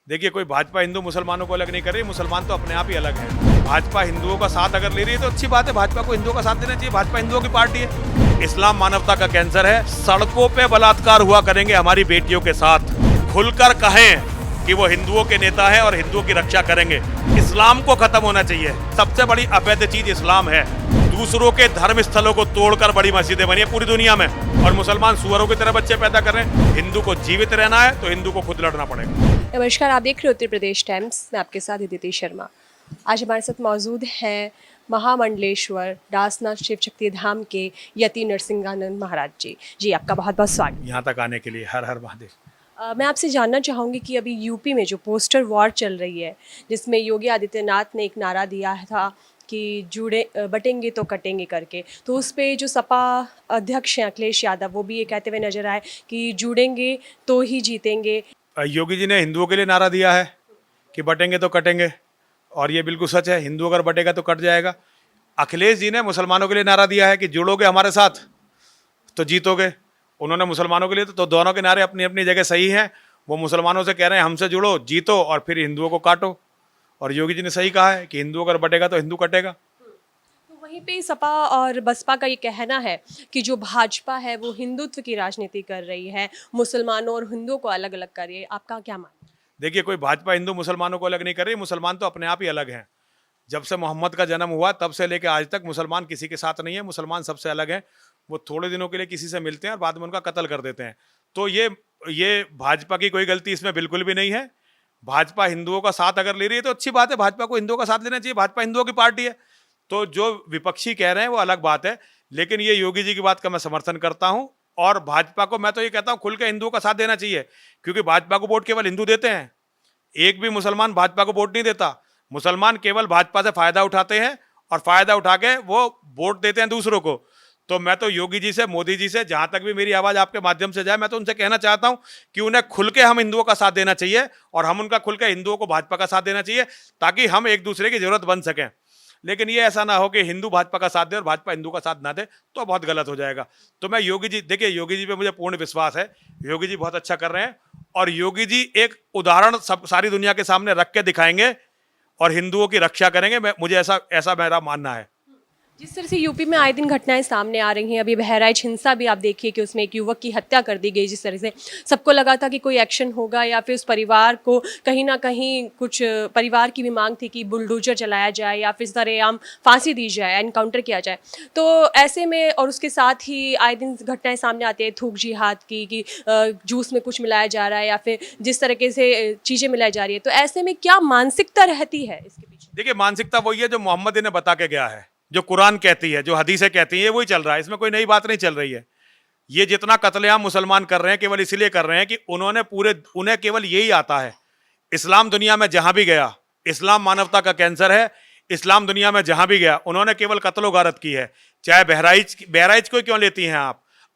देखिए, कोई भाजपा हिंदू मुसलमानों को अलग नहीं कर रही, मुसलमान तो अपने आप ही अलग है। भाजपा हिंदुओं का साथ अगर ले रही है तो अच्छी बात है, भाजपा को हिंदुओं का साथ देना चाहिए। भाजपा हिंदुओं की पार्टी है। इस्लाम मानवता का कैंसर है। सड़कों पे बलात्कार हुआ करेंगे हमारी बेटियों के साथ। खुलकर कहें कि वो हिंदुओं के नेता है और हिंदुओं की रक्षा करेंगे। इस्लाम को खत्म होना चाहिए। सबसे बड़ी अवैध चीज इस्लाम है। दूसरों के धर्म स्थलों को तोड़कर बड़ी मस्जिदें बनी है पूरी दुनिया में, और मुसलमान सुअरों की तरह बच्चे पैदा कर रहे हैं। हिंदू को जीवित रहना है तो हिंदू को खुद लड़ना पड़ेगा। नमस्कार, आप देख रहे हो उत्तर प्रदेश टाइम्स। मैं आपके साथ अदिति शर्मा। आज हमारे साथ मौजूद हैं महामंडलेश्वर दासनाथ शिव शक्ति धाम के यति नरसिंहानंद महाराज जी। जी, आपका बहुत बहुत स्वागत। यहाँ तक आने के लिए हर हर महादेव। मैं आपसे जानना चाहूँगी कि अभी यूपी में जो पोस्टर वॉर चल रही है, जिसमें योगी आदित्यनाथ ने एक नारा दिया था कि जुड़े बटेंगे तो कटेंगे करके, तो उस पे जो सपा अध्यक्ष हैं अखिलेश यादव, वो भी ये कहते हुए नजर आए कि जुड़ेंगे तो ही जीतेंगे। योगी जी ने हिंदुओं के लिए नारा दिया है कि बटेंगे तो कटेंगे, और ये बिल्कुल सच है। हिंदू अगर बटेगा तो कट जाएगा। अखिलेश जी ने मुसलमानों के लिए नारा दिया है कि जुड़ोगे हमारे साथ तो जीतोगे। उन्होंने मुसलमानों के लिए तो दोनों के नारे अपनी अपनी जगह सही हैं। वो मुसलमानों से कह रहे हैं हमसे जुड़ो, जीतो, और फिर हिंदुओं को काटो। और योगी जी ने सही कहा है कि हिंदू अगर बटेगा तो हिंदू कटेगा। तो वहीं पे सपा और बसपा का ये कहना है कि जो भाजपा है वो हिंदुत्व की राजनीति कर रही है, मुसलमानों और हिंदुओं को अलग अलग कर रही है। आपका क्या मानना है? देखिए, कोई भाजपा हिंदू मुसलमानों को अलग नहीं कर रही, मुसलमान तो अपने आप ही अलग हैं। जब से मोहम्मद का जन्म हुआ तब से लेकर आज तक मुसलमान किसी के साथ नहीं है। मुसलमान सबसे अलग हैं। वो थोड़े दिनों के लिए किसी से मिलते हैं और बाद में उनका कत्ल कर देते हैं। तो ये भाजपा की कोई गलती इसमें बिल्कुल भी नहीं है। भाजपा हिंदुओं का साथ अगर ले रही है तो अच्छी बात है। भाजपा को हिंदुओं का साथ लेना चाहिए। भाजपा हिंदुओं की पार्टी है। तो जो विपक्षी कह रहे हैं वो अलग बात है, लेकिन ये योगी जी की बात का मैं समर्थन करता हूं। और भाजपा को मैं तो ये कहता हूं खुल के हिंदुओं का साथ देना चाहिए, क्योंकि भाजपा को वोट केवल हिंदू देते हैं। एक भी मुसलमान भाजपा को वोट नहीं देता। मुसलमान केवल भाजपा से फायदा उठाते हैं और फायदा उठा के वो वोट देते हैं दूसरों को। तो मैं तो योगी जी से, मोदी जी से, जहां तक भी मेरी आवाज आपके माध्यम से जाए, मैं तो उनसे कहना चाहता हूं कि उन्हें खुल के हम हिंदुओं का साथ देना चाहिए, और हम उनका खुल के हिंदुओं को भाजपा का साथ देना चाहिए, ताकि हम एक दूसरे की जरूरत बन सकें। लेकिन ये ऐसा ना हो कि हिंदू भाजपा का साथ दे और भाजपा हिंदू का साथ ना दे, तो बहुत गलत हो जाएगा। तो मैं योगी जी, देखिए, योगी जी पे मुझे पूर्ण विश्वास है। योगी जी बहुत अच्छा कर रहे हैं, और योगी जी एक उदाहरण सब सारी दुनिया के सामने रख के दिखाएंगे और हिंदुओं की रक्षा करेंगे। मुझे ऐसा मेरा मानना है। जिस तरह से यूपी में आए दिन घटनाएं सामने आ रही हैं, अभी बहराइच हिंसा भी आप देखिए कि उसमें एक युवक की हत्या कर दी गई। जिस तरह से सबको लगा था कि कोई एक्शन होगा, या फिर उस परिवार को कहीं ना कहीं कुछ, परिवार की भी मांग थी कि बुलडोजर चलाया जाए या फिर सरेआम फांसी दी जाए, एनकाउंटर किया जाए। तो ऐसे में, और उसके साथ ही आए दिन घटनाएं सामने आती है थूक जिहाद की, कि जूस में कुछ मिलाया जा रहा है या फिर जिस तरीके से चीज़ें मिलाई जा रही है। तो ऐसे में क्या मानसिकता रहती है इसके पीछे? देखिए, मानसिकता वही है जो मोहम्मद इन्हें बता के गया है, जो कुरान कहती है, जो हदीसें कहती हैं, ये वही चल रहा है। इसमें कोई नई बात नहीं चल रही है। ये जितना कत्लेआम मुसलमान कर रहे हैं केवल इसलिए कर रहे हैं कि उन्हें केवल यही आता है। इस्लाम दुनिया में जहां भी गया, इस्लाम मानवता का कैंसर है। इस्लाम दुनिया में जहां भी गया उन्होंने केवल कत्लो गारत की है। चाहे बहराइच को क्यों लेती हैं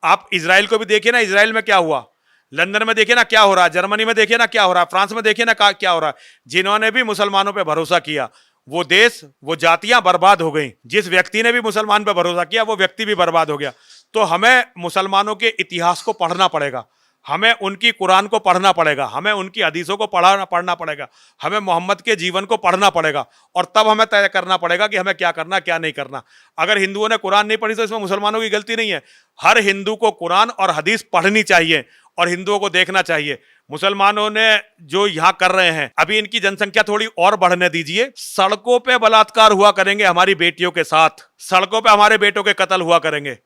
आप इजराइल को भी देखिए ना, इजराइल में क्या हुआ। लंदन में देखिए ना क्या हो रहा है, जर्मनी में देखिए ना क्या हो रहा है, फ्रांस में देखिए ना क्या हो रहा है। जिन्होंने भी मुसलमानों पर भरोसा किया, वो देश, वो जातियां बर्बाद हो गई। जिस व्यक्ति ने भी मुसलमान पर भरोसा किया, वो व्यक्ति भी बर्बाद हो गया। तो हमें मुसलमानों के इतिहास को पढ़ना पड़ेगा, हमें उनकी कुरान को पढ़ना पड़ेगा, हमें उनकी हदीसों को पढ़ना पड़ेगा, हमें मोहम्मद के जीवन को पढ़ना पड़ेगा, और तब हमें तय करना पड़ेगा कि हमें क्या करना क्या नहीं करना। अगर हिंदुओं ने कुरान नहीं पढ़ी तो इसमें मुसलमानों की गलती नहीं है। हर हिंदू को कुरान और हदीस पढ़नी चाहिए और हिंदुओं को देखना चाहिए। मुसलमानों ने जो यहाँ कर रहे हैं, अभी इनकी जनसंख्या थोड़ी और बढ़ने दीजिए। सड़कों पे बलात्कार हुआ करेंगे हमारी बेटियों के साथ, सड़कों पे हमारे बेटों के कत्ल हुआ करेंगे।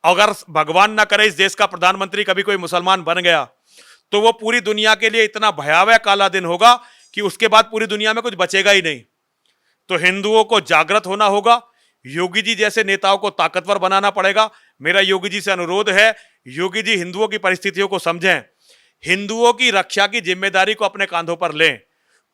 अगर भगवान ना करे इस देश का प्रधानमंत्री कभी कोई मुसलमान बन गया, तो वो पूरी दुनिया के लिए इतना भयावह काला दिन होगा कि उसके बाद पूरी दुनिया में कुछ बचेगा ही नहीं। तो हिंदुओं को जागृत होना होगा। योगी जी जैसे नेताओं को ताकतवर बनाना पड़ेगा। मेरा योगी जी से अनुरोध है, योगी जी हिंदुओं की परिस्थितियों को समझें, हिंदुओं की रक्षा की जिम्मेदारी को अपने कांधों पर लें,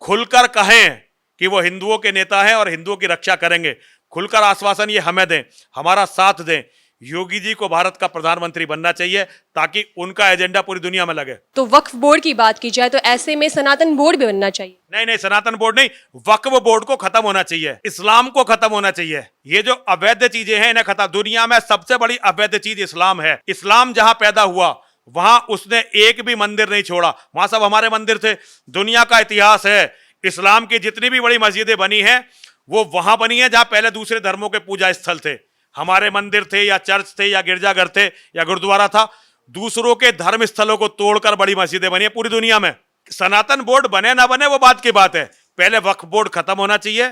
खुलकर कहें कि वो हिंदुओं के नेता हैं और हिंदुओं की रक्षा करेंगे। खुलकर आश्वासन ये हमें दें, हमारा साथ दें। योगी जी को भारत का प्रधानमंत्री बनना चाहिए ताकि उनका एजेंडा पूरी दुनिया में लगे। तो वक्फ बोर्ड की बात की जाए तो ऐसे में सनातन बोर्ड भी बनना चाहिए। नहीं, सनातन बोर्ड नहीं, वक्फ बोर्ड को खत्म होना चाहिए, इस्लाम को खत्म होना चाहिए। ये जो अवैध चीजें हैं इन्हें खत्म। दुनिया में सबसे बड़ी अवैध चीज इस्लाम है। इस्लाम जहां पैदा हुआ वहां उसने एक भी मंदिर नहीं छोड़ा, वहां सब हमारे मंदिर थे। दुनिया का इतिहास है, इस्लाम की जितनी भी बड़ी मस्जिदें बनी हैं वो वहां बनी है जहां पहले दूसरे धर्मों के पूजा स्थल थे। हमारे मंदिर थे या चर्च थे या गिरजाघर थे या गुरुद्वारा था, दूसरों के धर्म स्थलों को तोड़कर बड़ी मस्जिदें बनी है पूरी दुनिया में। सनातन बोर्ड बने ना बने वो बात की बात है, पहले वक्फ बोर्ड खत्म होना चाहिए,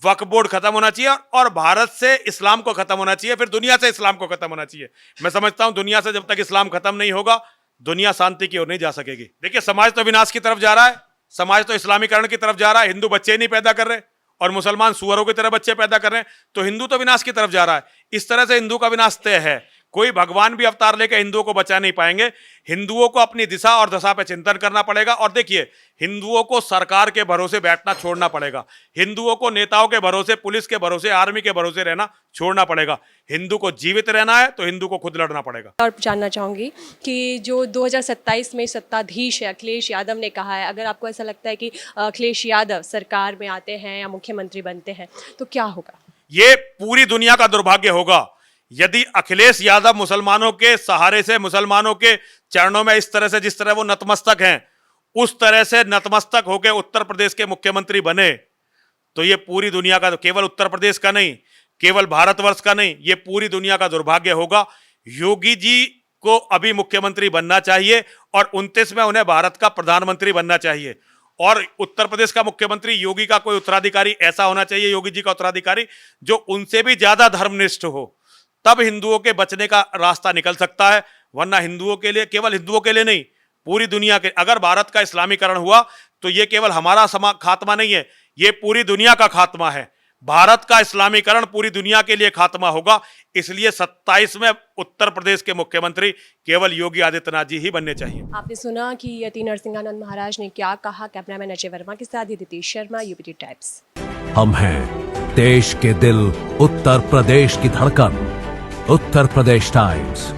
वक्फ बोर्ड खत्म होना चाहिए और भारत से इस्लाम को खत्म होना चाहिए, फिर दुनिया से इस्लाम को खत्म होना चाहिए। मैं समझता हूं दुनिया से जब तक इस्लाम खत्म नहीं होगा दुनिया शांति की ओर नहीं जा सकेगी। देखिए समाज तो विनाश की तरफ जा रहा है, समाज तो इस्लामीकरण की तरफ जा रहा है, हिंदू बच्चे नहीं पैदा कर रहे और मुसलमान सुअरों की तरह बच्चे पैदा कर रहे हैं, तो हिंदू तो विनाश की तरफ जा रहा है। इस तरह से हिंदू का विनाश तय है, कोई भगवान भी अवतार लेकर हिंदुओं को बचा नहीं पाएंगे। हिंदुओं को अपनी दिशा और दशा पर चिंतन करना पड़ेगा। और देखिए हिंदुओं को सरकार के भरोसे बैठना छोड़ना पड़ेगा, हिंदुओं को नेताओं के भरोसे, पुलिस के भरोसे, आर्मी के भरोसे रहना छोड़ना पड़ेगा। हिंदू को जीवित रहना है तो हिंदू को खुद लड़ना पड़ेगा। और जानना चाहूंगी कि जो 2027 में सत्ताधीश है अखिलेश यादव ने कहा है, अगर आपको ऐसा लगता है कि अखिलेश यादव सरकार में आते हैं या मुख्यमंत्री बनते हैं तो क्या होगा? ये पूरी दुनिया का दुर्भाग्य होगा यदि अखिलेश यादव मुसलमानों के सहारे से, मुसलमानों के चरणों में इस तरह से, जिस तरह वो नतमस्तक हैं उस तरह से नतमस्तक होकर उत्तर प्रदेश के मुख्यमंत्री बने, तो ये पूरी दुनिया का, केवल उत्तर प्रदेश का नहीं, केवल भारतवर्ष का नहीं, ये पूरी दुनिया का दुर्भाग्य होगा। योगी जी को अभी मुख्यमंत्री बनना चाहिए और 29 में उन्हें भारत का प्रधानमंत्री बनना चाहिए। और उत्तर प्रदेश का मुख्यमंत्री योगी का कोई उत्तराधिकारी ऐसा होना चाहिए, योगी जी का उत्तराधिकारी जो उनसे भी ज्यादा धर्मनिष्ठ हो, तब हिंदुओं के बचने का रास्ता निकल सकता है। वरना हिंदुओं के लिए, केवल हिंदुओं के लिए नहीं, पूरी दुनिया के, अगर भारत का इस्लामीकरण हुआ तो ये केवल हमारा खात्मा नहीं है, ये पूरी दुनिया का खात्मा है। भारत का इस्लामीकरण पूरी दुनिया के लिए खात्मा होगा। इसलिए 27 में उत्तर प्रदेश के मुख्यमंत्री केवल योगी आदित्यनाथ जी ही बनने चाहिए। आपने सुना कि यति नरसिंहानंद महाराज ने क्या कहा। कैमरामैन अजय वर्मा के साथ दितेश शर्मा, यूपीटी टाइम्स। हम हैं देश के दिल, उत्तर प्रदेश की धड़कन, उत्तर प्रदेश टाइम्स।